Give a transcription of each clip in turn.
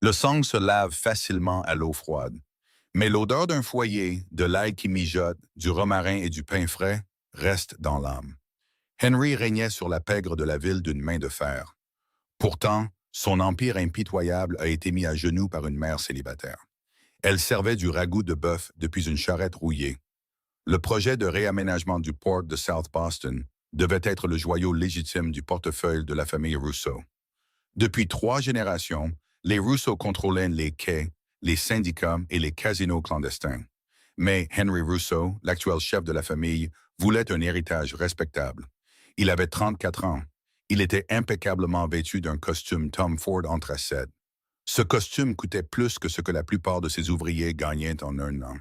Le sang se lave facilement à l'eau froide, mais l'odeur d'un foyer, de l'ail qui mijote, du romarin et du pain frais reste dans l'âme. Henry régnait sur la pègre de la ville d'une main de fer. Pourtant, son empire impitoyable a été mis à genoux par une mère célibataire. Elle servait du ragoût de bœuf depuis une charrette rouillée. Le projet de réaménagement du port de South Boston devait être le joyau légitime du portefeuille de la famille Rousseau. Depuis 3 générations, les Rousseau contrôlaient les quais, les syndicats et les casinos clandestins. Mais Henry Rousseau, l'actuel chef de la famille, voulait un héritage respectable. Il avait 34 ans. Il était impeccablement vêtu d'un costume Tom Ford anthracite. Ce costume coûtait plus que ce que la plupart de ses ouvriers gagnaient en un an.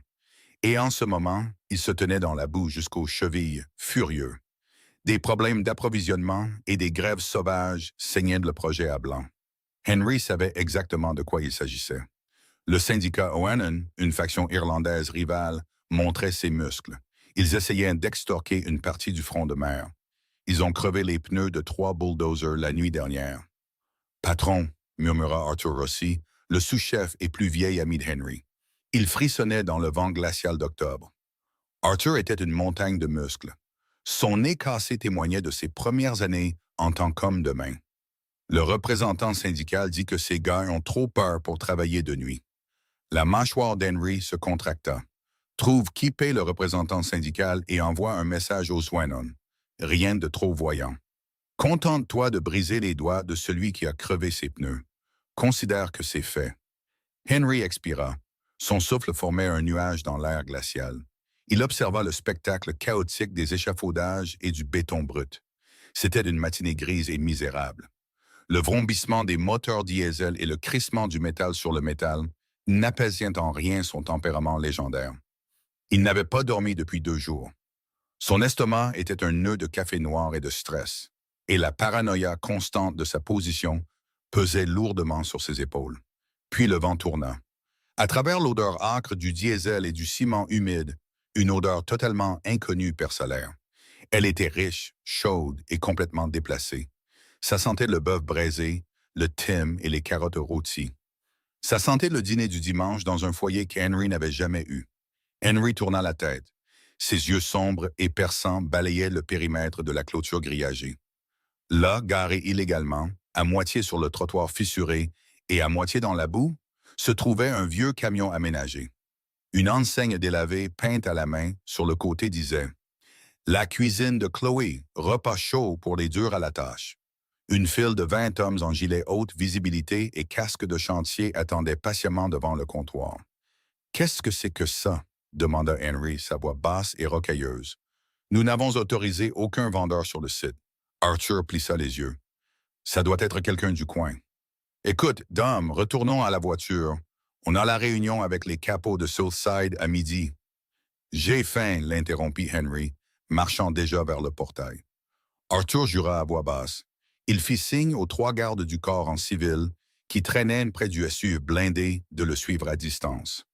Et en ce moment, il se tenait dans la boue jusqu'aux chevilles, furieux. Des problèmes d'approvisionnement et des grèves sauvages saignaient le projet à blanc. Henry savait exactement de quoi il s'agissait. Le syndicat O'Hannon, une faction irlandaise rivale, montrait ses muscles. Ils essayaient d'extorquer une partie du front de mer. Ils ont crevé les pneus de 3 bulldozers la nuit dernière. Patron, murmura Arthur Rossi, le sous-chef et plus vieil ami de Henry. Il frissonnait dans le vent glacial d'octobre. Arthur était une montagne de muscles. Son nez cassé témoignait de ses premières années en tant qu'homme de main. Le représentant syndical dit que ces gars ont trop peur pour travailler de nuit. La mâchoire d'Henry se contracta. Trouve qui paie le représentant syndical et envoie un message aux Swannon. Rien de trop voyant. Contente-toi de briser les doigts de celui qui a crevé ses pneus. Considère que c'est fait. Henry expira. Son souffle formait un nuage dans l'air glacial. Il observa le spectacle chaotique des échafaudages et du béton brut. C'était une matinée grise et misérable. Le vrombissement des moteurs diesel et le crissement du métal sur le métal n'apaisaient en rien son tempérament légendaire. Il n'avait pas dormi depuis 2 jours. Son estomac était un nœud de café noir et de stress, et la paranoïa constante de sa position pesait lourdement sur ses épaules. Puis le vent tourna. À travers l'odeur âcre du diesel et du ciment humide, une odeur totalement inconnue perça l'air. Elle était riche, chaude et complètement déplacée. Ça sentait le bœuf braisé, le thym et les carottes rôties. Ça sentait le dîner du dimanche dans un foyer qu'Henry n'avait jamais eu. Henry tourna la tête. Ses yeux sombres et perçants balayaient le périmètre de la clôture grillagée. Là, garé illégalement, à moitié sur le trottoir fissuré et à moitié dans la boue, se trouvait un vieux camion aménagé. Une enseigne délavée peinte à la main sur le côté disait « La cuisine de Chloé, repas chaud pour les durs à la tâche ». Une file de 20 hommes en gilet haute visibilité et casque de chantier attendait patiemment devant le comptoir. « Qu'est-ce que c'est que ça ?» demanda Henry, sa voix basse et rocailleuse. « Nous n'avons autorisé aucun vendeur sur le site. » Arthur plissa les yeux. « Ça doit être quelqu'un du coin. »« Écoute, Dom, retournons à la voiture. On a la réunion avec les capots de Southside à midi. »« J'ai faim, » l'interrompit Henry, marchant déjà vers le portail. Arthur jura à voix basse. Il fit signe aux 3 gardes du corps en civil qui traînaient près du SUV blindé de le suivre à distance.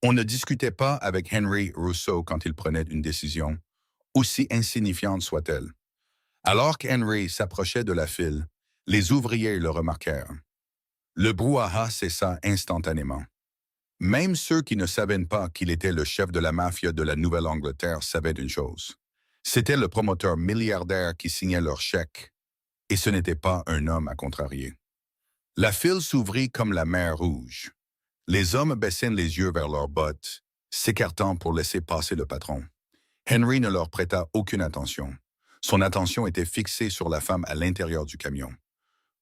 On ne discutait pas avec Henry Rousseau quand il prenait une décision, aussi insignifiante soit-elle. Alors qu'Henry s'approchait de la file, les ouvriers le remarquèrent. Le brouhaha cessa instantanément. Même ceux qui ne savaient pas qu'il était le chef de la mafia de la Nouvelle-Angleterre savaient une chose. C'était le promoteur milliardaire qui signait leurs chèques, et ce n'était pas un homme à contrarier. La file s'ouvrit comme la mer Rouge. Les hommes baissaient les yeux vers leurs bottes, s'écartant pour laisser passer le patron. Henry ne leur prêta aucune attention. Son attention était fixée sur la femme à l'intérieur du camion.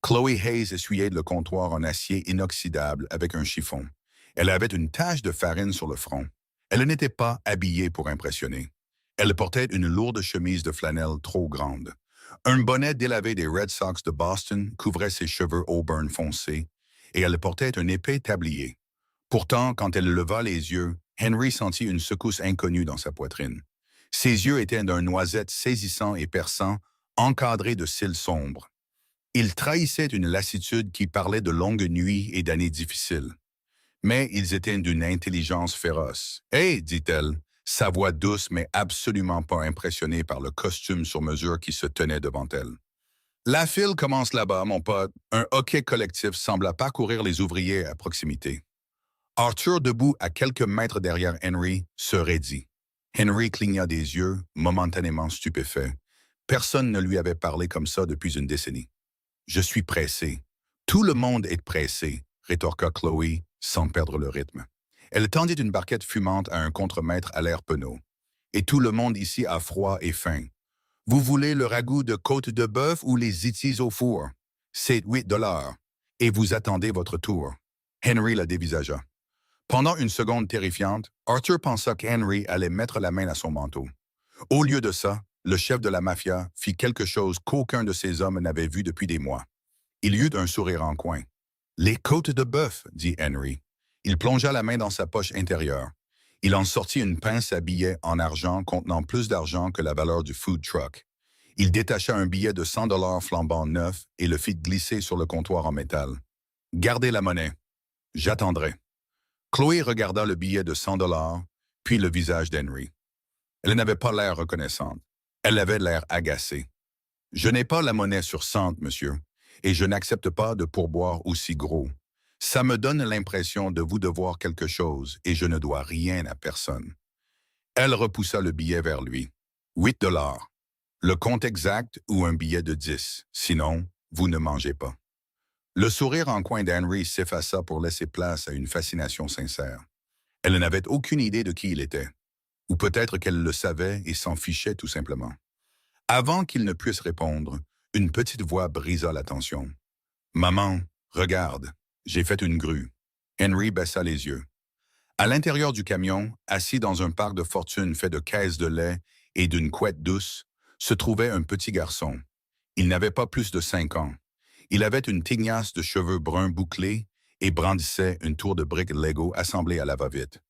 Chloé Hayes essuyait le comptoir en acier inoxydable avec un chiffon. Elle avait une tache de farine sur le front. Elle n'était pas habillée pour impressionner. Elle portait une lourde chemise de flanelle trop grande. Un bonnet délavé des Red Sox de Boston couvrait ses cheveux auburn foncés et elle portait un épais tablier. Pourtant, quand elle leva les yeux, Henry sentit une secousse inconnue dans sa poitrine. Ses yeux étaient d'un noisette saisissant et perçant, encadrés de cils sombres. Ils trahissaient une lassitude qui parlait de longues nuits et d'années difficiles. Mais ils étaient d'une intelligence féroce. « Hé !» dit-elle, sa voix douce mais absolument pas impressionnée par le costume sur mesure qui se tenait devant elle. La file commence là-bas, mon pote. Un hockey collectif sembla parcourir les ouvriers à proximité. Arthur, debout à quelques mètres derrière Henry, se raidit. Henry cligna des yeux, momentanément stupéfait. Personne ne lui avait parlé comme ça depuis une décennie. Je suis pressé. Tout le monde est pressé, rétorqua Chloé, sans perdre le rythme. Elle tendit une barquette fumante à un contremaître à l'air penaud. Et tout le monde ici a froid et faim. Vous voulez le ragoût de côte de bœuf ou les itis au four? C'est 8 $. Et vous attendez votre tour. Henry la dévisagea. Pendant une seconde terrifiante, Arthur pensa qu'Henry allait mettre la main à son manteau. Au lieu de ça, le chef de la mafia fit quelque chose qu'aucun de ses hommes n'avait vu depuis des mois. Il eut un sourire en coin. « Les côtes de bœuf, » dit Henry. Il plongea la main dans sa poche intérieure. Il en sortit une pince à billets en argent contenant plus d'argent que la valeur du food truck. Il détacha un billet de 100 $ flambant neuf et le fit glisser sur le comptoir en métal. « Gardez la monnaie. J'attendrai. » Chloé regarda le billet de 100 $, puis le visage d'Henry. Elle n'avait pas l'air reconnaissante. Elle avait l'air agacée. « Je n'ai pas la monnaie sur 100, monsieur, et je n'accepte pas de pourboire aussi gros. Ça me donne l'impression de vous devoir quelque chose, et je ne dois rien à personne. » Elle repoussa le billet vers lui. « 8 $. Le compte exact ou un billet de 10, sinon, vous ne mangez pas. » Le sourire en coin d'Henry s'effaça pour laisser place à une fascination sincère. Elle n'avait aucune idée de qui il était. Ou peut-être qu'elle le savait et s'en fichait tout simplement. Avant qu'il ne puisse répondre, une petite voix brisa la tension. « Maman, regarde, j'ai fait une grue. » Henry baissa les yeux. À l'intérieur du camion, assis dans un parc de fortune fait de caisses de lait et d'une couette douce, se trouvait un petit garçon. Il n'avait pas plus de 5 ans. Il avait une tignasse de cheveux bruns bouclés et brandissait une tour de briques Lego assemblée à la va-vite.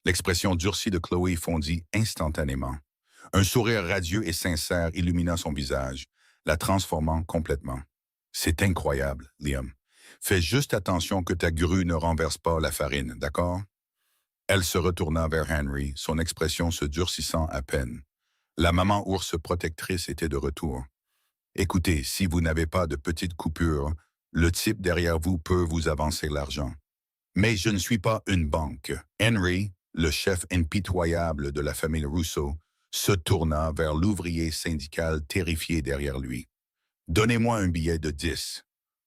L'expression durcie de Chloé fondit instantanément. Un sourire radieux et sincère illumina son visage, la transformant complètement. « C'est incroyable, Liam. Fais juste attention que ta grue ne renverse pas la farine, d'accord? » Elle se retourna vers Henry, son expression se durcissant à peine. La maman ours protectrice était de retour. « Écoutez, si vous n'avez pas de petites coupures, le type derrière vous peut vous avancer l'argent. Mais je ne suis pas une banque. » Henry, le chef impitoyable de la famille Russo, se tourna vers l'ouvrier syndical terrifié derrière lui. « Donnez-moi un billet de 10. »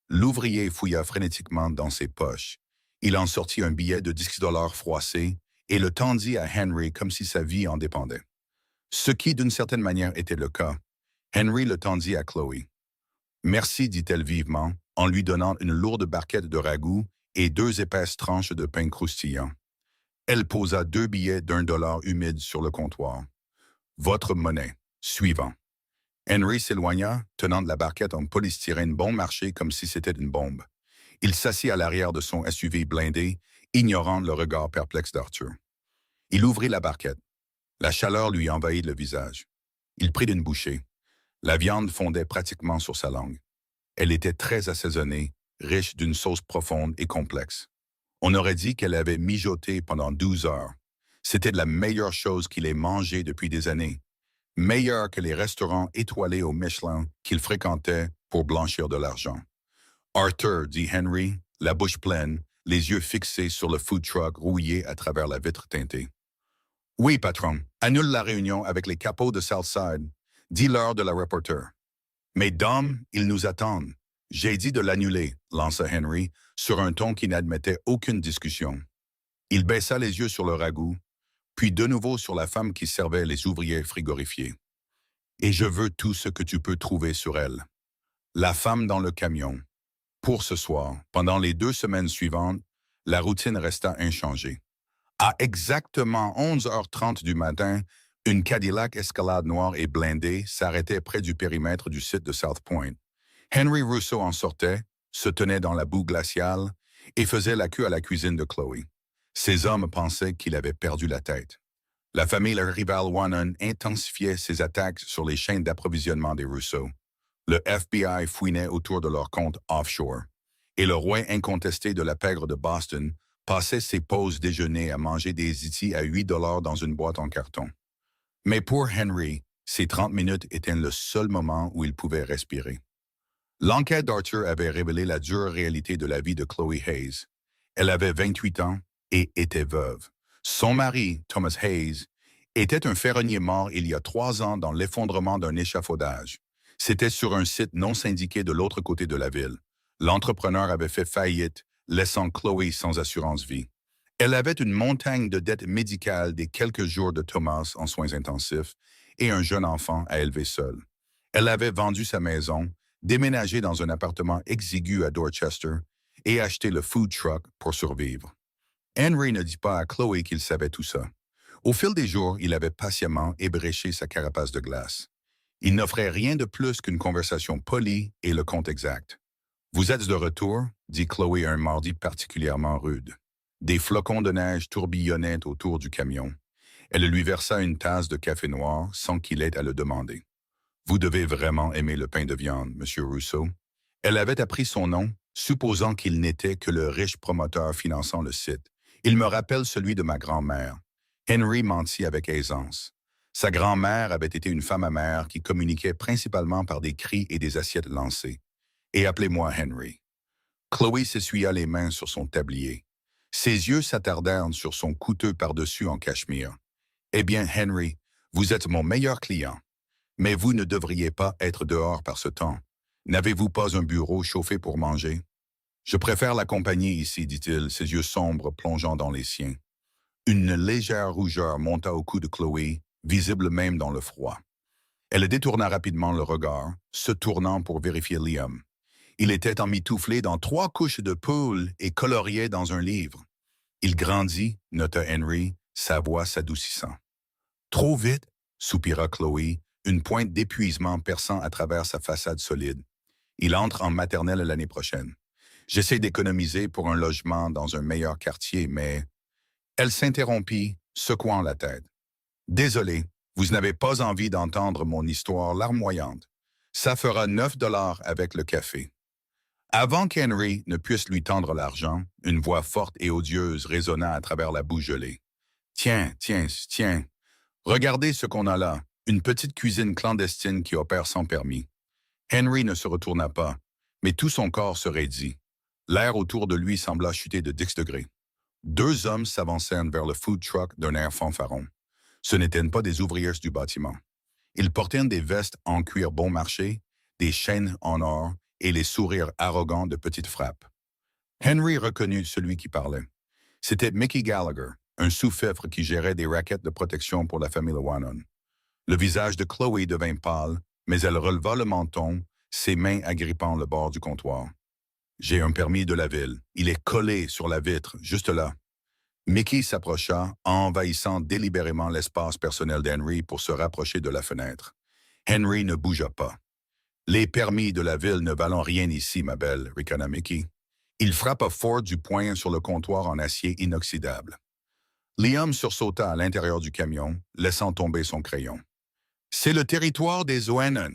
L'ouvrier fouilla frénétiquement dans ses poches. Il en sortit un billet de 10 $ froissé et le tendit à Henry comme si sa vie en dépendait. Ce qui, d'une certaine manière, était le cas. Henry le tendit à Chloé. « Merci, dit-elle vivement, en lui donnant une lourde barquette de ragoût et 2 épaisses tranches de pain croustillant. Elle posa 2 billets d'1 $ humides sur le comptoir. « Votre monnaie. Suivant. » Henry s'éloigna, tenant de la barquette en polystyrène bon marché comme si c'était une bombe. Il s'assit à l'arrière de son SUV blindé, ignorant le regard perplexe d'Arthur. Il ouvrit la barquette. La chaleur lui envahit le visage. Il prit d'une bouchée. La viande fondait pratiquement sur sa langue. Elle était très assaisonnée, riche d'une sauce profonde et complexe. On aurait dit qu'elle avait mijoté pendant 12 heures. C'était de la meilleure chose qu'il ait mangée depuis des années. Meilleure que les restaurants étoilés au Michelin qu'il fréquentait pour blanchir de l'argent. « Arthur, » dit Henry, la bouche pleine, les yeux fixés sur le food truck rouillé à travers la vitre teintée. « Oui, patron, annule la réunion avec les capots de Southside. Dis-leur de la reporter. »« Mais Dom, ils nous attendent. » « J'ai dit de l'annuler, » lança Henry, sur un ton qui n'admettait aucune discussion. Il baissa les yeux sur le ragoût, puis de nouveau sur la femme qui servait les ouvriers frigorifiés. « Et je veux tout ce que tu peux trouver sur elle. » La femme dans le camion. Pour ce soir, pendant les 2 semaines suivantes, la routine resta inchangée. À exactement 11h30 du matin, une Cadillac Escalade noire et blindée s'arrêtait près du périmètre du site de South Point. Henry Russo en sortait, se tenait dans la boue glaciale et faisait la queue à la cuisine de Chloé. Ses hommes pensaient qu'il avait perdu la tête. La famille rivale Wannon intensifiait ses attaques sur les chaînes d'approvisionnement des Russo. Le FBI fouinait autour de leurs comptes offshore. Et le roi incontesté de la pègre de Boston passait ses pauses déjeuner à manger des itis à 8 $ dans une boîte en carton. Mais pour Henry, ces 30 minutes étaient le seul moment où il pouvait respirer. L'enquête d'Arthur avait révélé la dure réalité de la vie de Chloe Hayes. Elle avait 28 ans et était veuve. Son mari, Thomas Hayes, était un ferronnier mort il y a 3 ans dans l'effondrement d'un échafaudage. C'était sur un site non syndiqué de l'autre côté de la ville. L'entrepreneur avait fait faillite, laissant Chloe sans assurance vie. Elle avait une montagne de dettes médicales des quelques jours de Thomas en soins intensifs et un jeune enfant à élever seul. Elle avait vendu sa maison, déménagé dans un appartement exigu à Dorchester et acheté le food truck pour survivre. Henry ne dit pas à Chloe qu'il savait tout ça. Au fil des jours, il avait patiemment ébréché sa carapace de glace. Il n'offrait rien de plus qu'une conversation polie et le compte exact. « Vous êtes de retour ?» dit Chloe un mardi particulièrement rude. Des flocons de neige tourbillonnaient autour du camion. Elle lui versa une tasse de café noir sans qu'il ait à le demander. « Vous devez vraiment aimer le pain de viande, Monsieur Rousseau. » Elle avait appris son nom, supposant qu'il n'était que le riche promoteur finançant le site. « Il me rappelle celui de ma grand-mère. » Henry mentit avec aisance. Sa grand-mère avait été une femme amère qui communiquait principalement par des cris et des assiettes lancées. « Et appelez-moi Henry. » Chloe s'essuya les mains sur son tablier. Ses yeux s'attardèrent sur son coûteux par-dessus en cachemire. « Eh bien, Henry, vous êtes mon meilleur client. Mais vous ne devriez pas être dehors par ce temps. N'avez-vous pas un bureau chauffé pour manger? »« Je préfère la compagnie ici, dit-il, ses yeux sombres plongeant dans les siens. Une légère rougeur monta au cou de Chloé, visible même dans le froid. Elle détourna rapidement le regard, se tournant pour vérifier Liam. Il était emmitouflé dans 3 couches de poule et coloriait dans un livre. Il grandit, nota Henry, sa voix s'adoucissant. « Trop vite ?» soupira Chloé, une pointe d'épuisement perçant à travers sa façade solide. « Il entre en maternelle l'année prochaine. J'essaie d'économiser pour un logement dans un meilleur quartier, mais... » Elle s'interrompit, secouant la tête. « Désolé, vous n'avez pas envie d'entendre mon histoire larmoyante. Ça fera 9 $ avec le café. » Avant qu'Henry ne puisse lui tendre l'argent, une voix forte et odieuse résonna à travers la boue gelée. « Tiens, tiens, tiens. Regardez ce qu'on a là, une petite cuisine clandestine qui opère sans permis. » Henry ne se retourna pas, mais tout son corps se raidit. L'air autour de lui sembla chuter de 10 degrés. 2 hommes s'avancèrent vers le food truck d'un air fanfaron. Ce n'étaient pas des ouvriers du bâtiment. Ils portaient des vestes en cuir bon marché, des chaînes en or et les sourires arrogants de petites frappes. Henry reconnut celui qui parlait. C'était Mickey Gallagher, un sous-fifre qui gérait des raquettes de protection pour la famille Llewellyn. Le visage de Chloé devint pâle, mais elle releva le menton, ses mains agrippant le bord du comptoir. « J'ai un permis de la ville. Il est collé sur la vitre, juste là. » Mickey s'approcha, envahissant délibérément l'espace personnel d'Henry pour se rapprocher de la fenêtre. Henry ne bougea pas. « Les permis de la ville ne valent rien ici, ma belle, » ricana Mickey. Il frappa fort du poing sur le comptoir en acier inoxydable. Liam sursauta à l'intérieur du camion, laissant tomber son crayon. « C'est le territoire des Oenon.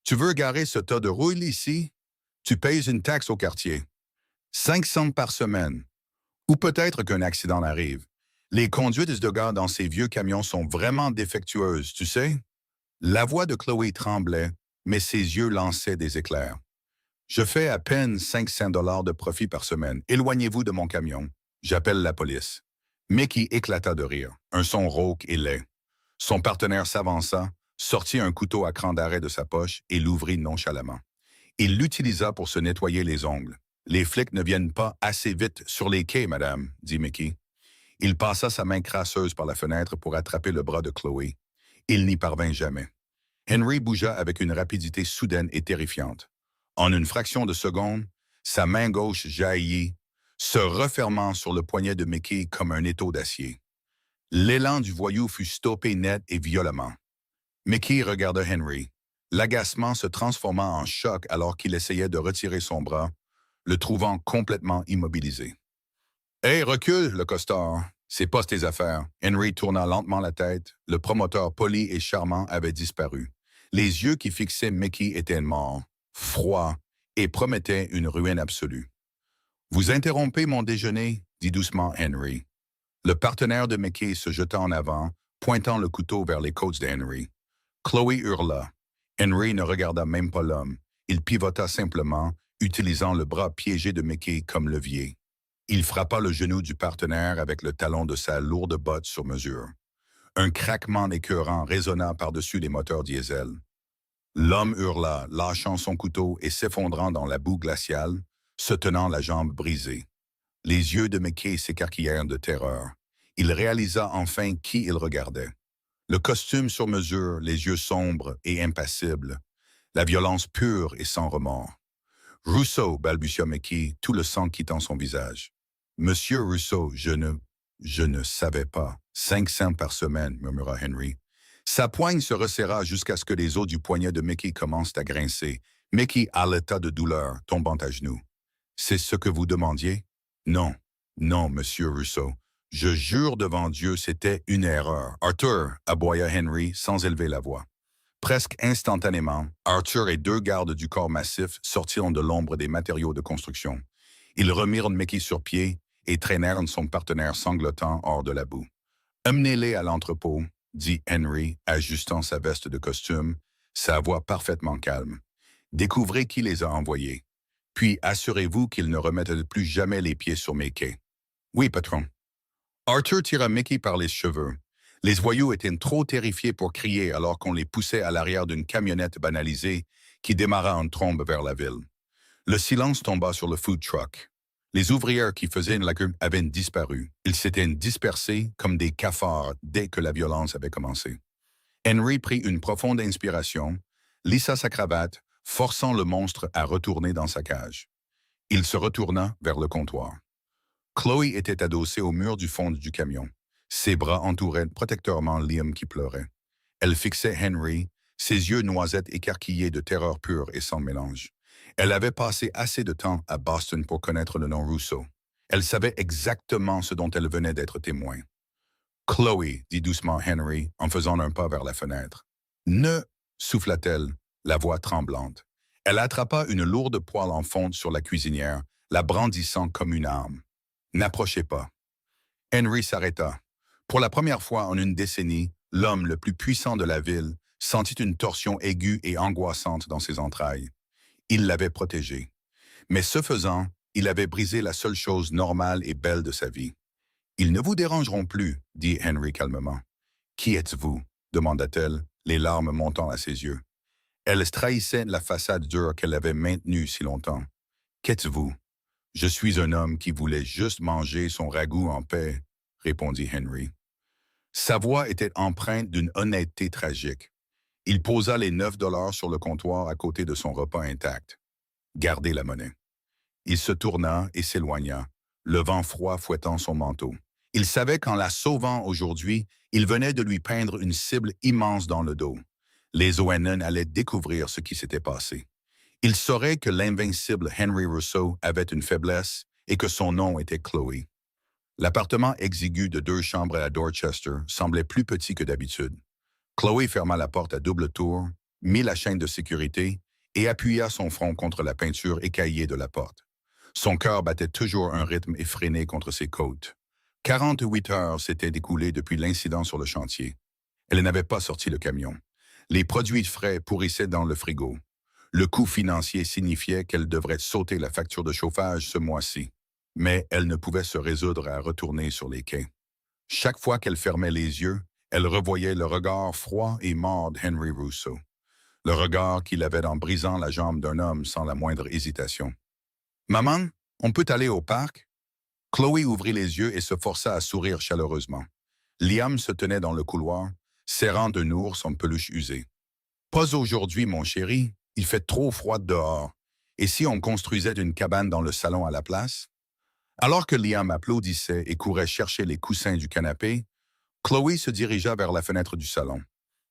Tu veux garer ce tas de rouille ici? Tu payes une taxe au quartier. 500 par semaine. Ou peut-être qu'un accident arrive. Les conduites de gare dans ces vieux camions sont vraiment défectueuses, tu sais? » La voix de Chloé tremblait, mais ses yeux lançaient des éclairs. « Je fais à peine 500 $ de profit par semaine. Éloignez-vous de mon camion. J'appelle la police. » Mickey éclata de rire, un son rauque et laid. Son partenaire s'avança, sortit un couteau à cran d'arrêt de sa poche et l'ouvrit nonchalamment. Il l'utilisa pour se nettoyer les ongles. « Les flics ne viennent pas assez vite sur les quais, madame, » dit Mickey. Il passa sa main crasseuse par la fenêtre pour attraper le bras de Chloé. Il n'y parvint jamais. Henry bougea avec une rapidité soudaine et terrifiante. En une fraction de seconde, sa main gauche jaillit, se refermant sur le poignet de Mickey comme un étau d'acier. L'élan du voyou fut stoppé net et violemment. Mickey regarda Henry, l'agacement se transformant en choc alors qu'il essayait de retirer son bras, le trouvant complètement immobilisé. « Hé, recule, le costard! C'est pas tes affaires. » Henry tourna lentement la tête. Le promoteur poli et charmant avait disparu. Les yeux qui fixaient Mickey étaient morts, froids, et promettaient une ruine absolue. « Vous interrompez mon déjeuner, » dit doucement Henry. Le partenaire de Mickey se jeta en avant, pointant le couteau vers les côtes d'Henry. Chloé hurla. Henry ne regarda même pas l'homme. Il pivota simplement, utilisant le bras piégé de Mickey comme levier. Il frappa le genou du partenaire avec le talon de sa lourde botte sur mesure. Un craquement écœurant résonna par-dessus les moteurs diesel. L'homme hurla, lâchant son couteau et s'effondrant dans la boue glaciale, se tenant la jambe brisée. Les yeux de Mickey s'écarquillèrent de terreur. Il réalisa enfin qui il regardait. Le costume sur mesure, les yeux sombres et impassibles. La violence pure et sans remords. « Rousseau » balbutia Mickey, tout le sang quittant son visage. « Monsieur Rousseau, je ne savais pas. 5 cents par semaine, murmura Henry. Sa poigne se resserra jusqu'à ce que les os du poignet de Mickey commencent à grincer. Mickey haleta de douleur, tombant à genoux. « C'est ce que vous demandiez? »« Non, non, monsieur Rousseau. Je jure devant Dieu, c'était une erreur. »« Arthur » aboya Henry sans élever la voix. Presque instantanément, Arthur et 2 gardes du corps massif sortirent de l'ombre des matériaux de construction. Ils remirent Mickey sur pied et traînèrent son partenaire sanglotant hors de la boue. « Amenez-les à l'entrepôt, » dit Henry, ajustant sa veste de costume, sa voix parfaitement calme. « Découvrez qui les a envoyés. Puis assurez-vous qu'ils ne remettent plus jamais les pieds sur mes quais. »« Oui, patron. » Arthur tira Mickey par les cheveux. Les voyous étaient trop terrifiés pour crier alors qu'on les poussait à l'arrière d'une camionnette banalisée qui démarra en trombe vers la ville. Le silence tomba sur le food truck. Les ouvrières qui faisaient la queue avaient disparu. Ils s'étaient dispersés comme des cafards dès que la violence avait commencé. Henry prit une profonde inspiration, lissa sa cravate, forçant le monstre à retourner dans sa cage. Il se retourna vers le comptoir. Chloé était adossée au mur du fond du camion. Ses bras entouraient protectoirement Liam qui pleurait. Elle fixait Henry, ses yeux noisettes écarquillés de terreur pure et sans mélange. Elle avait passé assez de temps à Boston pour connaître le nom Rousseau. Elle savait exactement ce dont elle venait d'être témoin. « Chloé » dit doucement Henry en faisant un pas vers la fenêtre. « Ne » souffla-t-elle, la voix tremblante. Elle attrapa une lourde poêle en fonte sur la cuisinière, la brandissant comme une arme. « N'approchez pas. » Henry s'arrêta. Pour la première fois en une décennie, l'homme le plus puissant de la ville sentit une torsion aiguë et angoissante dans ses entrailles. Il l'avait protégé. Mais ce faisant, il avait brisé la seule chose normale et belle de sa vie. « Ils ne vous dérangeront plus, » dit Henry calmement. « Qui êtes-vous » demanda-t-elle, les larmes montant à ses yeux. Elle trahissait la façade dure qu'elle avait maintenue si longtemps. « Qu'êtes-vous »« Je suis un homme qui voulait juste manger son ragoût en paix, » répondit Henry. Sa voix était empreinte d'une honnêteté tragique. Il posa les 9 $ sur le comptoir à côté de son repas intact. « Gardez la monnaie. » Il se tourna et s'éloigna, le vent froid fouettant son manteau. Il savait qu'en la sauvant aujourd'hui, il venait de lui peindre une cible immense dans le dos. Les ONN allaient découvrir ce qui s'était passé. Il saurait que l'invincible Henry Rousseau avait une faiblesse et que son nom était Chloé. L'appartement exigu de 2 chambres à Dorchester semblait plus petit que d'habitude. Chloé ferma la porte à double tour, mit la chaîne de sécurité et appuya son front contre la peinture écaillée de la porte. Son cœur battait toujours un rythme effréné contre ses côtes. 48 heures s'étaient écoulées depuis l'incident sur le chantier. Elle n'avait pas sorti le camion. Les produits frais pourrissaient dans le frigo. Le coût financier signifiait qu'elle devrait sauter la facture de chauffage ce mois-ci. Mais elle ne pouvait se résoudre à retourner sur les quais. Chaque fois qu'elle fermait les yeux, elle revoyait le regard froid et mort d'Henry Rousseau. Le regard qu'il avait en brisant la jambe d'un homme sans la moindre hésitation. « Maman, on peut aller au parc? » Chloé ouvrit les yeux et se força à sourire chaleureusement. Liam se tenait dans le couloir, serrant d'un ours en peluche usée. « Pas aujourd'hui, mon chéri, il fait trop froid dehors. Et si on construisait une cabane dans le salon à la place? » Alors que Liam applaudissait et courait chercher les coussins du canapé, Chloé se dirigea vers la fenêtre du salon.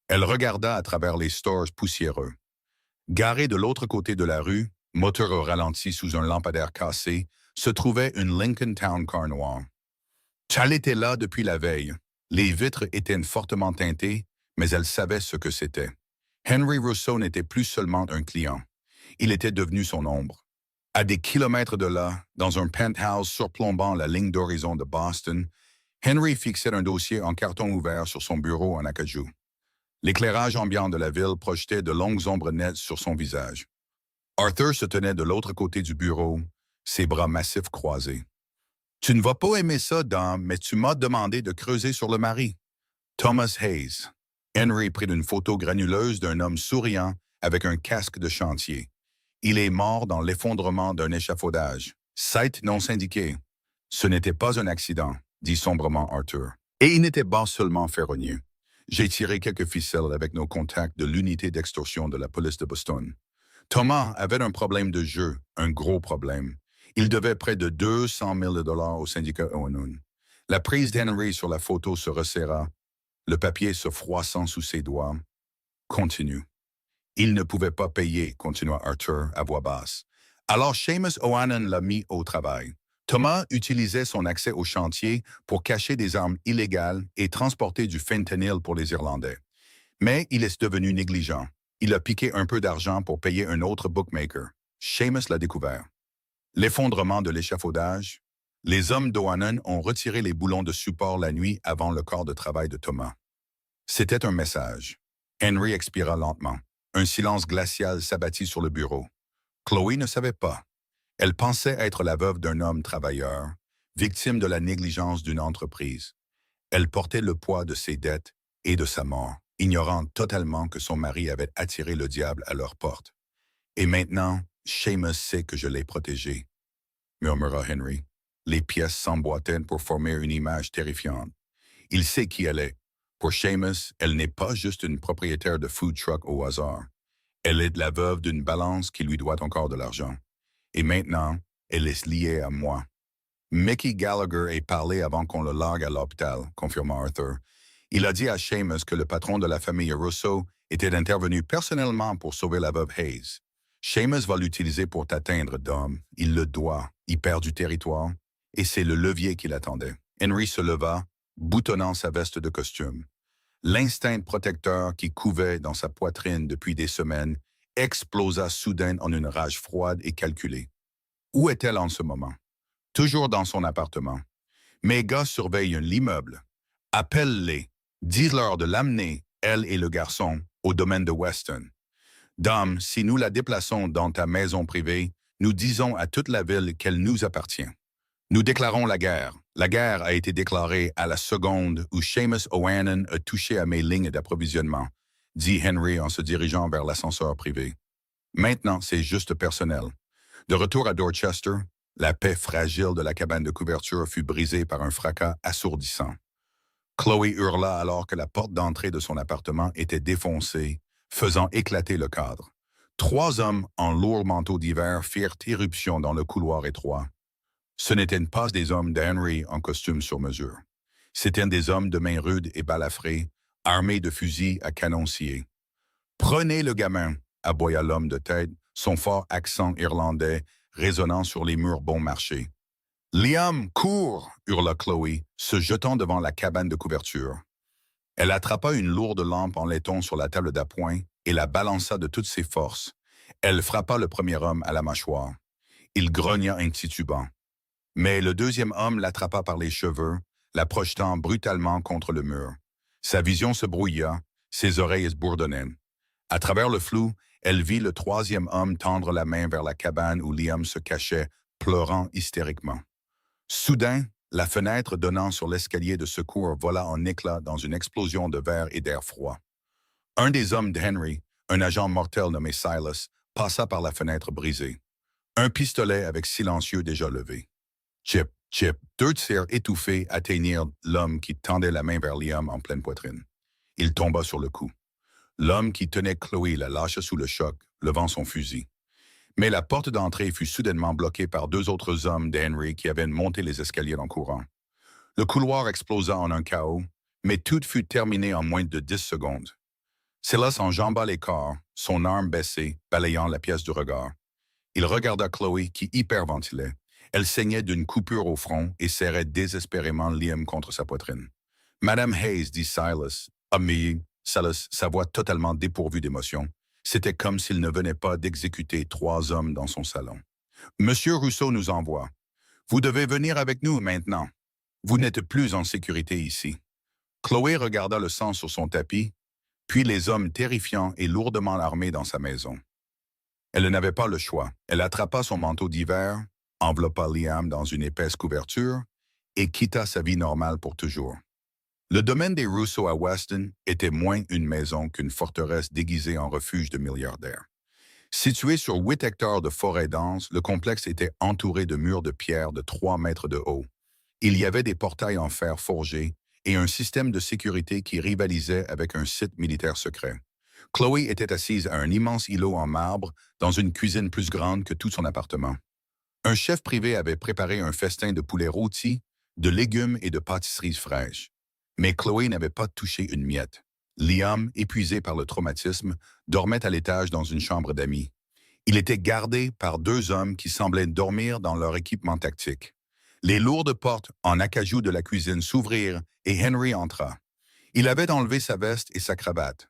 Elle regarda à travers les stores poussiéreux. Garée de l'autre côté de la rue, moteur au ralenti sous un lampadaire cassé, se trouvait une Lincoln Town Car noire. Chal était là depuis la veille. Les vitres étaient fortement teintées, mais elle savait ce que c'était. Henry Rousseau n'était plus seulement un client. Il était devenu son ombre. À des kilomètres de là, dans un penthouse surplombant la ligne d'horizon de Boston, Henry fixait un dossier en carton ouvert sur son bureau en acajou. L'éclairage ambiant de la ville projetait de longues ombres nettes sur son visage. Arthur se tenait de l'autre côté du bureau, ses bras massifs croisés. « Tu ne vas pas aimer ça, Dom, mais tu m'as demandé de creuser sur le mari. » Thomas Hayes. Henry prit une photo granuleuse d'un homme souriant avec un casque de chantier. Il est mort dans l'effondrement d'un échafaudage. Site non syndiqué. Ce n'était pas un accident, dit sombrement Arthur. Et il n'était pas seulement ferronnier. J'ai tiré quelques ficelles avec nos contacts de l'unité d'extorsion de la police de Boston. Thomas avait un problème de jeu, un gros problème. Il devait près de 200 000 $ au syndicat ONU. La prise d'Henry sur la photo se resserra, le papier se froissant sous ses doigts. Continue. Il ne pouvait pas payer, continua Arthur à voix basse. Alors Seamus O'Hannon l'a mis au travail. Thomas utilisait son accès au chantier pour cacher des armes illégales et transporter du fentanyl pour les Irlandais. Mais il est devenu négligent. Il a piqué un peu d'argent pour payer un autre bookmaker. Seamus l'a découvert. L'effondrement de l'échafaudage. Les hommes d'O'Hannon ont retiré les boulons de support la nuit avant le corps de travail de Thomas. C'était un message. Henry expira lentement. Un silence glacial s'abattit sur le bureau. Chloé ne savait pas. Elle pensait être la veuve d'un homme travailleur, victime de la négligence d'une entreprise. Elle portait le poids de ses dettes et de sa mort, ignorant totalement que son mari avait attiré le diable à leur porte. Et maintenant, Seamus sait que je l'ai protégée, murmura Henry. Les pièces s'emboîtaient pour former une image terrifiante. Il sait qui elle est. Pour Seamus, elle n'est pas juste une propriétaire de food truck au hasard. Elle est la veuve d'une balance qui lui doit encore de l'argent. Et maintenant, elle est liée à moi. Mickey Gallagher est parlé avant qu'on le largue à l'hôpital, confirma Arthur. Il a dit à Seamus que le patron de la famille Russo était intervenu personnellement pour sauver la veuve Hayes. Seamus va l'utiliser pour t'atteindre, Dom. Il le doit. Il perd du territoire. Et c'est le levier qu'il attendait. Henry se leva, boutonnant sa veste de costume. L'instinct protecteur qui couvait dans sa poitrine depuis des semaines explosa soudain en une rage froide et calculée. Où est-elle en ce moment? Toujours dans son appartement. Mes gars surveillent l'immeuble. Appelle-les. Dis-leur de l'amener, elle et le garçon, au domaine de Weston. Dom, si nous la déplaçons dans ta maison privée, nous disons à toute la ville qu'elle nous appartient. Nous déclarons la guerre. La guerre a été déclarée à la seconde où Seamus O'Hannon a touché à mes lignes d'approvisionnement, dit Henry en se dirigeant vers l'ascenseur privé. Maintenant, c'est juste personnel. De retour à Dorchester, la paix fragile de la cabane de couverture fut brisée par un fracas assourdissant. Chloé hurla alors que la porte d'entrée de son appartement était défoncée, faisant éclater le cadre. 3 hommes en lourds manteaux d'hiver firent irruption dans le couloir étroit. Ce n'étaient pas des hommes d'Henry en costume sur mesure. C'étaient des hommes de mains rudes et balafrés, armés de fusils à canon scié. « Prenez le gamin !» aboya l'homme de tête, son fort accent irlandais résonnant sur les murs bon marché. « Liam, cours !» hurla Chloé, se jetant devant la cabane de couverture. Elle attrapa une lourde lampe en laiton sur la table d'appoint et la balança de toutes ses forces. Elle frappa le premier homme à la mâchoire. Il grogna un titubant. Mais le deuxième homme l'attrapa par les cheveux, la projetant brutalement contre le mur. Sa vision se brouilla, ses oreilles se bourdonnaient. À travers le flou, elle vit le troisième homme tendre la main vers la cabane où Liam se cachait, pleurant hystériquement. Soudain, la fenêtre donnant sur l'escalier de secours vola en éclats dans une explosion de verre et d'air froid. Un des hommes d'Henry, un agent mortel nommé Silas, passa par la fenêtre brisée. Un pistolet avec silencieux déjà levé. Chip, chip, 2 tirs étouffés atteignirent l'homme qui tendait la main vers Liam en pleine poitrine. Il tomba sur le cou. L'homme qui tenait Chloé la lâcha sous le choc, levant son fusil. Mais la porte d'entrée fut soudainement bloquée par 2 autres hommes d'Henry qui avaient monté les escaliers en courant. Le couloir explosa en un chaos, mais tout fut terminé en moins de 10 secondes. Silas enjamba les corps, son arme baissée, balayant la pièce du regard. Il regarda Chloé qui hyperventilait. Elle saignait d'une coupure au front et serrait désespérément Liam contre sa poitrine. « Madame Hayes, dit Silas, Silas, sa voix totalement dépourvue d'émotion. C'était comme s'il ne venait pas d'exécuter 3 hommes dans son salon. « Monsieur Rousseau nous envoie. Vous devez venir avec nous maintenant. Vous n'êtes plus en sécurité ici. » Chloé regarda le sang sur son tapis, puis les hommes terrifiants et lourdement armés dans sa maison. Elle n'avait pas le choix. Elle attrapa son manteau d'hiver, enveloppa Liam dans une épaisse couverture et quitta sa vie normale pour toujours. Le domaine des Russo à Weston était moins une maison qu'une forteresse déguisée en refuge de milliardaires. Situé sur 8 hectares de forêt dense, le complexe était entouré de murs de pierre de 3 mètres de haut. Il y avait des portails en fer forgé et un système de sécurité qui rivalisait avec un site militaire secret. Chloé était assise à un immense îlot en marbre dans une cuisine plus grande que tout son appartement. Un chef privé avait préparé un festin de poulet rôti, de légumes et de pâtisseries fraîches. Mais Chloé n'avait pas touché une miette. Liam, épuisé par le traumatisme, dormait à l'étage dans une chambre d'amis. Il était gardé par 2 hommes qui semblaient dormir dans leur équipement tactique. Les lourdes portes en acajou de la cuisine s'ouvrirent et Henry entra. Il avait enlevé sa veste et sa cravate.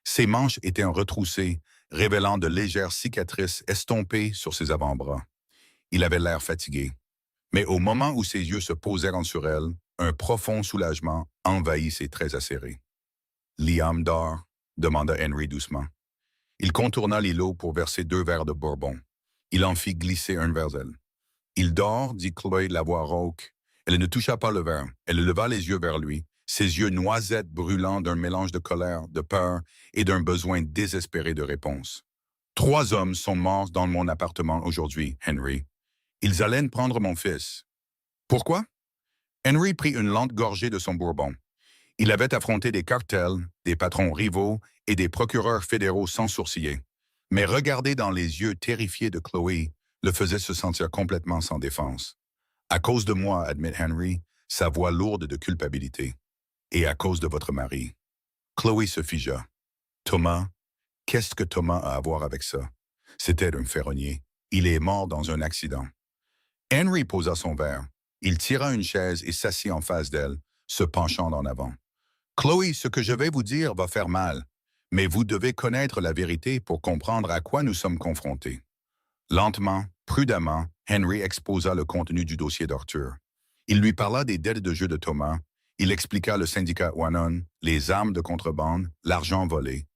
Ses manches étaient retroussées, révélant de légères cicatrices estompées sur ses avant-bras. Il avait l'air fatigué. Mais au moment où ses yeux se posèrent sur elle, un profond soulagement envahit ses traits acérés. « Liam dort ?» demanda Henry doucement. Il contourna l'îlot pour verser 2 verres de bourbon. Il en fit glisser un vers elle. « Il dort ?» dit Chloé, la voix rauque. Elle ne toucha pas le verre. Elle leva les yeux vers lui, ses yeux noisettes brûlants d'un mélange de colère, de peur et d'un besoin désespéré de réponse. « 3 hommes sont morts dans mon appartement aujourd'hui, Henry. Ils allaient prendre mon fils. » « Pourquoi? » Henry prit une lente gorgée de son bourbon. Il avait affronté des cartels, des patrons rivaux et des procureurs fédéraux sans sourciller. Mais regarder dans les yeux terrifiés de Chloé le faisait se sentir complètement sans défense. « À cause de moi, » admit Henry, sa voix lourde de culpabilité. « Et à cause de votre mari. » Chloé se figea. « Thomas? Qu'est-ce que Thomas a à voir avec ça? C'était un ferronnier. Il est mort dans un accident. » Henry posa son verre. Il tira une chaise et s'assit en face d'elle, se penchant en avant. « Chloé, ce que je vais vous dire va faire mal, mais vous devez connaître la vérité pour comprendre à quoi nous sommes confrontés. » Lentement, prudemment, Henry exposa le contenu du dossier d'Arthur. Il lui parla des dettes de jeu de Thomas, il expliqua le syndicat Wannon, les armes de contrebande, l'argent volé,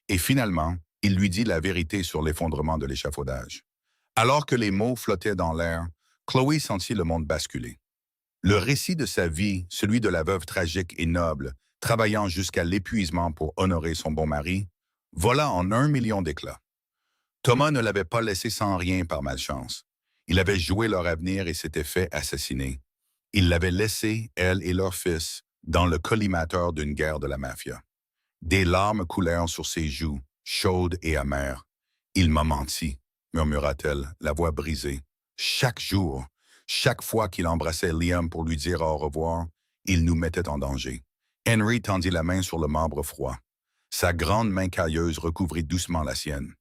et finalement, il lui dit la vérité sur l'effondrement de l'échafaudage. Alors que les mots flottaient dans l'air, Chloé sentit le monde basculer. Le récit de sa vie, celui de la veuve tragique et noble, travaillant jusqu'à l'épuisement pour honorer son bon mari, vola en 1 million d'éclats. Thomas ne l'avait pas laissé sans rien par malchance. Il avait joué leur avenir et s'était fait assassiner. Il l'avait laissé, elle et leur fils, dans le collimateur d'une guerre de la mafia. Des larmes coulèrent sur ses joues, chaudes et amères. « Il m'a menti », murmura-t-elle, la voix brisée. Chaque jour, chaque fois qu'il embrassait Liam pour lui dire au revoir, il nous mettait en danger. Henry tendit la main sur le marbre froid. Sa grande main cailleuse recouvrit doucement la sienne.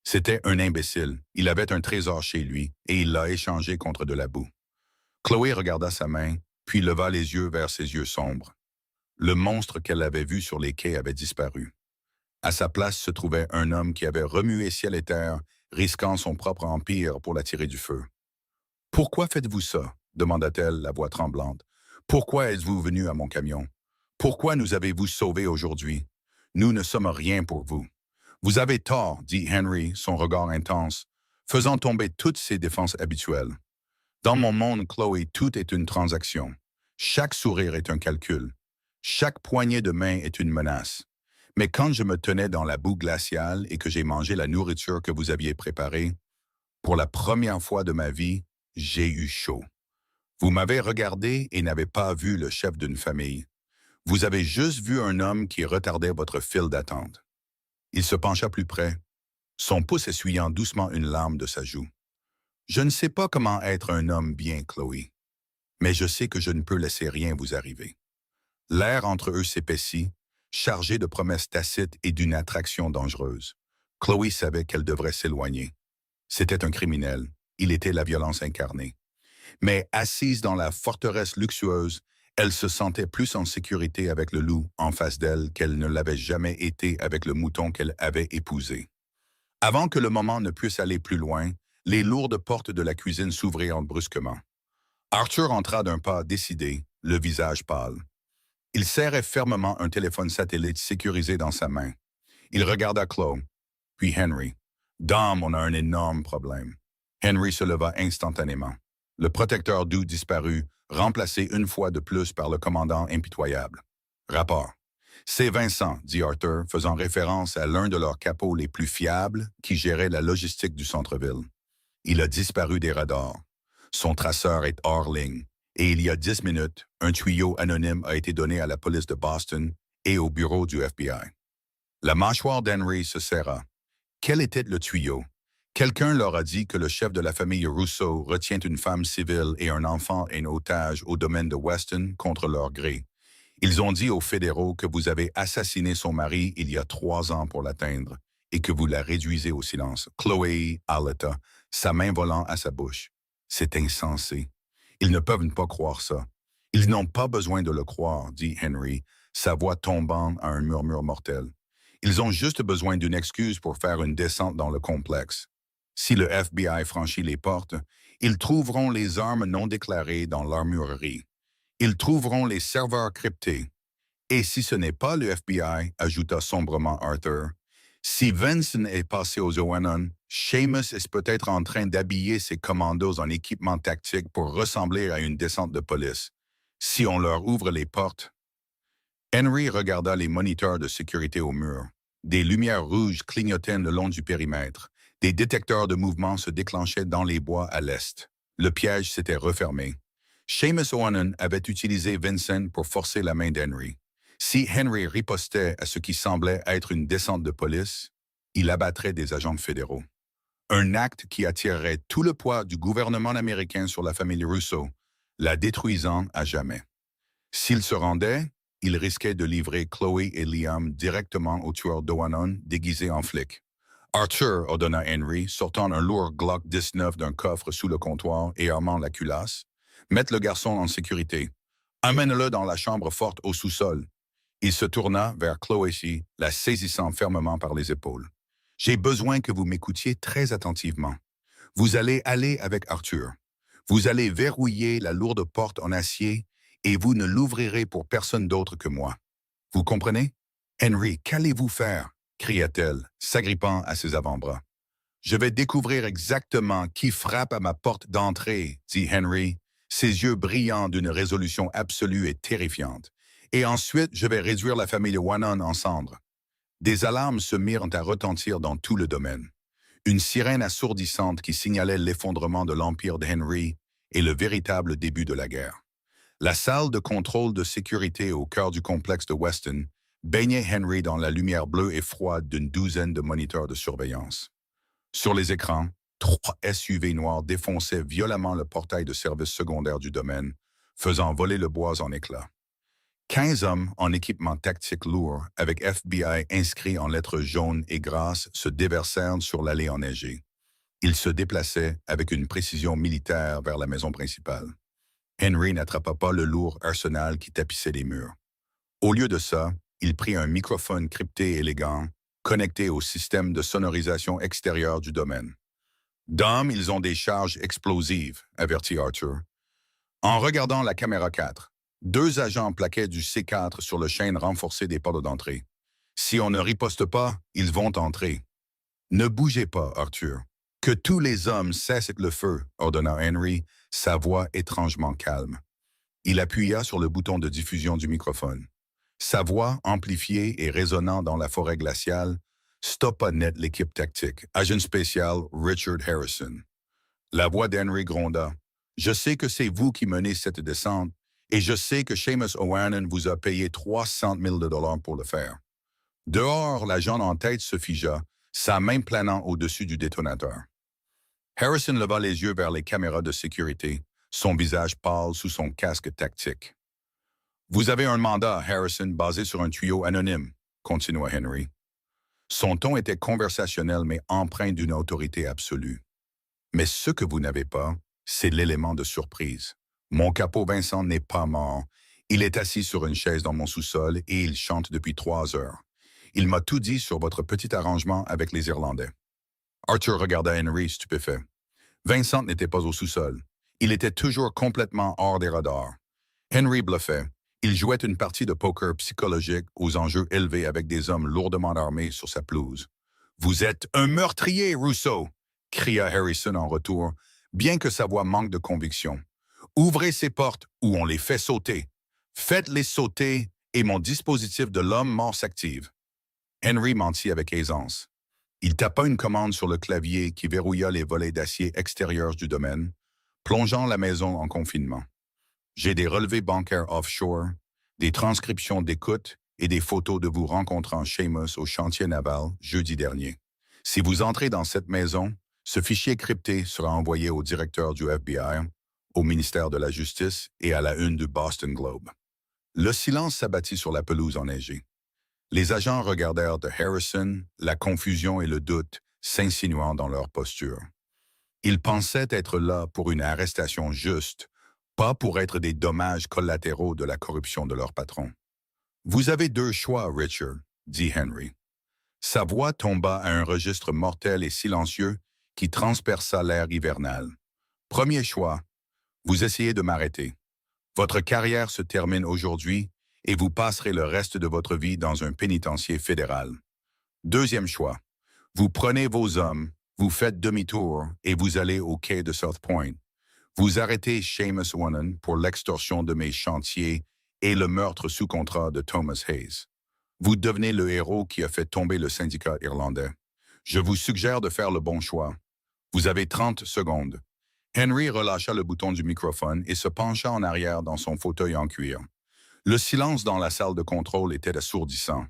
C'était un imbécile. Il avait un trésor chez lui et il l'a échangé contre de la boue. Chloé regarda sa main, puis leva les yeux vers ses yeux sombres. Le monstre qu'elle avait vu sur les quais avait disparu. À sa place se trouvait un homme qui avait remué ciel et terre, risquant son propre empire pour l'attirer du feu. « Pourquoi faites-vous ça? » demanda-t-elle, la voix tremblante. « Pourquoi êtes-vous venu à mon camion? Pourquoi nous avez-vous sauvés aujourd'hui? Nous ne sommes rien pour vous. »« Vous avez tort, » dit Henry, son regard intense, faisant tomber toutes ses défenses habituelles. « Dans mon monde, Chloé, tout est une transaction. Chaque sourire est un calcul. Chaque poignée de main est une menace. Mais quand je me tenais dans la boue glaciale et que j'ai mangé la nourriture que vous aviez préparée, pour la première fois de ma vie, j'ai eu chaud. Vous m'avez regardé et n'avez pas vu le chef d'une famille. Vous avez juste vu un homme qui retardait votre file d'attente. » Il se pencha plus près, son pouce essuyant doucement une larme de sa joue. « Je ne sais pas comment être un homme bien, Chloé, mais je sais que je ne peux laisser rien vous arriver. » L'air entre eux s'épaissit, chargé de promesses tacites et d'une attraction dangereuse. Chloé savait qu'elle devrait s'éloigner. C'était un criminel, il était la violence incarnée. Mais assise dans la forteresse luxueuse, elle se sentait plus en sécurité avec le loup en face d'elle qu'elle ne l'avait jamais été avec le mouton qu'elle avait épousé. Avant que le moment ne puisse aller plus loin, les lourdes portes de la cuisine s'ouvrirent brusquement. Arthur entra d'un pas décidé, le visage pâle. Il serrait fermement un téléphone satellite sécurisé dans sa main. Il regarda Chloé, puis Henry. Dom, on a un énorme problème. Henry se leva instantanément. Le protecteur doux disparut, remplacé une fois de plus par le commandant impitoyable. Rapport. C'est Vincent, dit Arthur, faisant référence à l'un de leurs capots les plus fiables qui gérait la logistique du centre-ville. Il a disparu des radars. Son traceur est hors ligne. Et il y a 10 minutes, un tuyau anonyme a été donné à la police de Boston et au bureau du FBI. La mâchoire d'Henry se serra. Quel était le tuyau? Quelqu'un leur a dit que le chef de la famille Rousseau retient une femme civile et un enfant en otage au domaine de Weston contre leur gré. Ils ont dit aux fédéraux que vous avez assassiné son mari il y a 3 ans pour l'atteindre et que vous la réduisez au silence. Chloé Aleta, sa main volant à sa bouche. C'est insensé. Ils ne peuvent pas croire ça. Ils n'ont pas besoin de le croire, dit Henry, sa voix tombant à un murmure mortel. Ils ont juste besoin d'une excuse pour faire une descente dans le complexe. Si le FBI franchit les portes, ils trouveront les armes non déclarées dans l'armurerie. Ils trouveront les serveurs cryptés. Et si ce n'est pas le FBI, ajouta sombrement Arthur, si Vincent est passé aux Owanon, Seamus est peut-être en train d'habiller ses commandos en équipement tactique pour ressembler à une descente de police. Si on leur ouvre les portes... Henry regarda les moniteurs de sécurité au mur. Des lumières rouges clignotaient le long du périmètre. Des détecteurs de mouvement se déclenchaient dans les bois à l'est. Le piège s'était refermé. Seamus Owanon avait utilisé Vincent pour forcer la main d'Henry. Si Henry ripostait à ce qui semblait être une descente de police, il abattrait des agents fédéraux. Un acte qui attirerait tout le poids du gouvernement américain sur la famille Rousseau, la détruisant à jamais. S'il se rendait, il risquait de livrer Chloé et Liam directement au tueur d'Owanon déguisé en flic. Arthur ordonna Henry, sortant un lourd Glock 19 d'un coffre sous le comptoir et armant la culasse. Mette le garçon en sécurité. Amène-le dans la chambre forte au sous-sol. Il se tourna vers Chloé, la saisissant fermement par les épaules. J'ai besoin que vous m'écoutiez très attentivement. Vous allez aller avec Arthur. Vous allez verrouiller la lourde porte en acier et vous ne l'ouvrirez pour personne d'autre que moi. Vous comprenez? Henry, qu'allez-vous faire? Cria-t-elle, s'agrippant à ses avant-bras. Je vais découvrir exactement qui frappe à ma porte d'entrée, dit Henry, ses yeux brillants d'une résolution absolue et terrifiante. Et ensuite, je vais réduire la famille de Owanon en cendres. Des alarmes se mirent à retentir dans tout le domaine. Une sirène assourdissante qui signalait l'effondrement de l'empire de Henry et le véritable début de la guerre. La salle de contrôle de sécurité au cœur du complexe de Weston baignait Henry dans la lumière bleue et froide d'une douzaine de moniteurs de surveillance. Sur les écrans, 3 SUV noirs défonçaient violemment le portail de service secondaire du domaine, faisant voler le bois en éclats. 15 hommes en équipement tactique lourd, avec FBI inscrit en lettres jaunes et grasses, se déversèrent sur l'allée enneigée. Ils se déplaçaient avec une précision militaire vers la maison principale. Henry n'attrapa pas le lourd arsenal qui tapissait les murs. Au lieu de ça, il prit un microphone crypté élégant, connecté au système de sonorisation extérieur du domaine. « Dom, ils ont des charges explosives », avertit Arthur. En regardant la caméra 4, 2 agents plaquaient du C4 sur le chêne renforcé des portes d'entrée. Si on ne riposte pas, ils vont entrer. Ne bougez pas, Arthur. Que tous les hommes cessent le feu, ordonna Henry, sa voix étrangement calme. Il appuya sur le bouton de diffusion du microphone. Sa voix, amplifiée et résonnant dans la forêt glaciale, stoppa net l'équipe tactique, agent spécial Richard Harrison. La voix d'Henry gronda. « Je sais que c'est vous qui menez cette descente, et je sais que Seamus Owanon vous a payé 300 000 $ pour le faire. » Dehors, l'agent en tête se figea, sa main planant au-dessus du détonateur. Harrison leva les yeux vers les caméras de sécurité, son visage pâle sous son casque tactique. « Vous avez un mandat, Harrison, basé sur un tuyau anonyme, » continua Henry. Son ton était conversationnel mais empreint d'une autorité absolue. « Mais ce que vous n'avez pas, c'est l'élément de surprise. Mon capot Vincent n'est pas mort. Il est assis sur une chaise dans mon sous-sol et il chante depuis 3 heures. Il m'a tout dit sur votre petit arrangement avec les Irlandais. » Arthur regarda Henry stupéfait. Vincent n'était pas au sous-sol. Il était toujours complètement hors des radars. Henry bluffait. Il jouait une partie de poker psychologique aux enjeux élevés avec des hommes lourdement armés sur sa pelouse. « Vous êtes un meurtrier, Rousseau! Cria Harrison en retour, bien que sa voix manque de conviction. Ouvrez ces portes ou on les fait sauter. Faites-les sauter et mon dispositif de l'homme mort s'active. Henry mentit avec aisance. Il tapa une commande sur le clavier qui verrouilla les volets d'acier extérieurs du domaine, plongeant la maison en confinement. J'ai des relevés bancaires offshore, des transcriptions d'écoute et des photos de vous rencontrant Seamus au chantier naval jeudi dernier. Si vous entrez dans cette maison, ce fichier crypté sera envoyé au directeur du FBI, au ministère de la Justice et à la une du Boston Globe. Le silence s'abattit sur la pelouse enneigée. Les agents regardèrent de Harrison, la confusion et le doute s'insinuant dans leur posture. Ils pensaient être là pour une arrestation juste, pas pour être des dommages collatéraux de la corruption de leur patron. « Vous avez deux choix, Richard, » dit Henry. Sa voix tomba à un registre mortel et silencieux qui transperça l'air hivernal. « Premier choix, vous essayez de m'arrêter. Votre carrière se termine aujourd'hui et vous passerez le reste de votre vie dans un pénitencier fédéral. Deuxième choix, vous prenez vos hommes, vous faites demi-tour et vous allez au quai de South Point. Vous arrêtez Seamus Wannon pour l'extorsion de mes chantiers et le meurtre sous contrat de Thomas Hayes. Vous devenez le héros qui a fait tomber le syndicat irlandais. Je vous suggère de faire le bon choix. Vous avez 30 secondes. » Henry relâcha le bouton du microphone et se pencha en arrière dans son fauteuil en cuir. Le silence dans la salle de contrôle était assourdissant.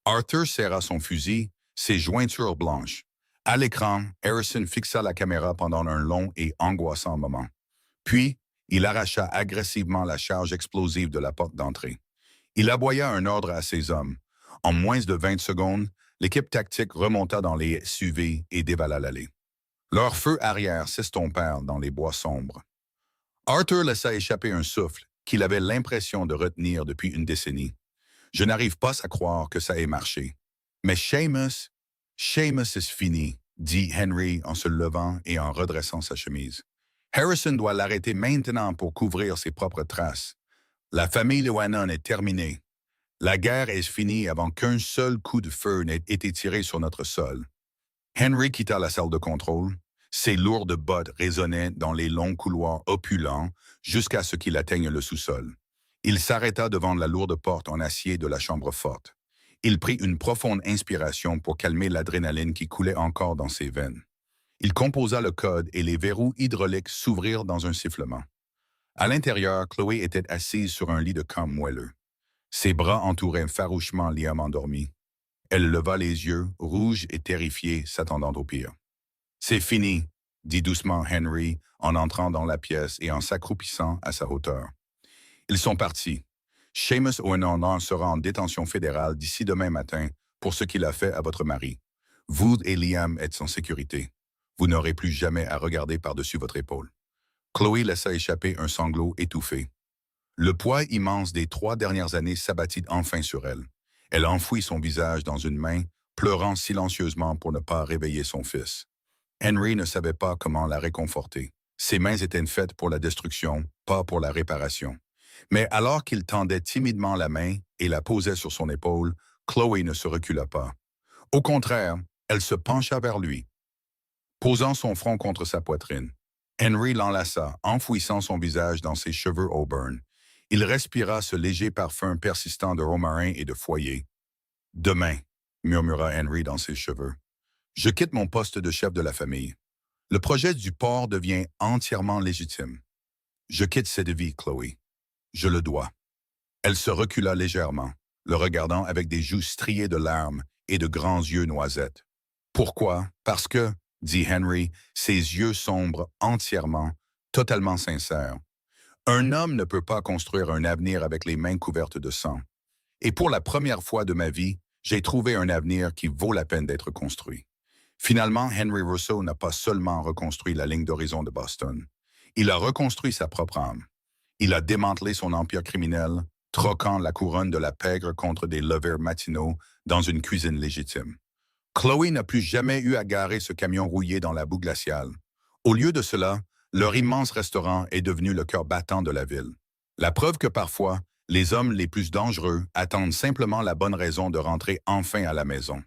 Arthur serra son fusil, ses jointures blanches. À l'écran, Harrison fixa la caméra pendant un long et angoissant moment. Puis, il arracha agressivement la charge explosive de la porte d'entrée. Il aboya un ordre à ses hommes. En moins de 20 secondes, l'équipe tactique remonta dans les SUV et dévala l'allée. Leurs feux arrière s'estompèrent dans les bois sombres. Arthur laissa échapper un souffle qu'il avait l'impression de retenir depuis une décennie. « Je n'arrive pas à croire que ça ait marché. Mais Seamus est fini, » dit Henry en se levant et en redressant sa chemise. Harrison doit l'arrêter maintenant pour couvrir ses propres traces. La famille de Wannon est terminée. La guerre est finie avant qu'un seul coup de feu n'ait été tiré sur notre sol. Henry quitta la salle de contrôle. Ses lourdes bottes résonnaient dans les longs couloirs opulents jusqu'à ce qu'il atteigne le sous-sol. Il s'arrêta devant la lourde porte en acier de la chambre forte. Il prit une profonde inspiration pour calmer l'adrénaline qui coulait encore dans ses veines. Il composa le code et les verrous hydrauliques s'ouvrirent dans un sifflement. À l'intérieur, Chloé était assise sur un lit de camp moelleux. Ses bras entouraient farouchement Liam endormi. Elle leva les yeux, rouge et terrifiée, s'attendant au pire. « C'est fini, » dit doucement Henry en entrant dans la pièce et en s'accroupissant à sa hauteur. « Ils sont partis. Seamus Wannon sera en détention fédérale d'ici demain matin pour ce qu'il a fait à votre mari. Vous et Liam êtes en sécurité. Vous n'aurez plus jamais à regarder par-dessus votre épaule. » Chloé laissa échapper un sanglot étouffé. Le poids immense des 3 dernières années s'abattit enfin sur elle. Elle enfouit son visage dans une main, pleurant silencieusement pour ne pas réveiller son fils. Henry ne savait pas comment la réconforter. Ses mains étaient faites pour la destruction, pas pour la réparation. Mais alors qu'il tendait timidement la main et la posait sur son épaule, Chloé ne se recula pas. Au contraire, elle se pencha vers lui, posant son front contre sa poitrine. Henry l'enlaça, enfouissant son visage dans ses cheveux auburn. Il respira ce léger parfum persistant de romarin et de foyer. « Demain, » murmura Henry dans ses cheveux. « Je quitte mon poste de chef de la famille. Le projet du port devient entièrement légitime. Je quitte cette vie, Chloé. Je le dois. » Elle se recula légèrement, le regardant avec des joues striées de larmes et de grands yeux noisettes. « Pourquoi? Parce que, » dit Henry, ses yeux sombres entièrement, totalement sincères. « Un homme ne peut pas construire un avenir avec les mains couvertes de sang. Et pour la première fois de ma vie, j'ai trouvé un avenir qui vaut la peine d'être construit. » Finalement, Henry Rousseau n'a pas seulement reconstruit la ligne d'horizon de Boston. Il a reconstruit sa propre âme. Il a démantelé son empire criminel, troquant la couronne de la pègre contre des levers matinaux dans une cuisine légitime. Chloé n'a plus jamais eu à garer ce camion rouillé dans la boue glaciale. Au lieu de cela, leur immense restaurant est devenu le cœur battant de la ville. La preuve que parfois, les hommes les plus dangereux attendent simplement la bonne raison de rentrer enfin à la maison.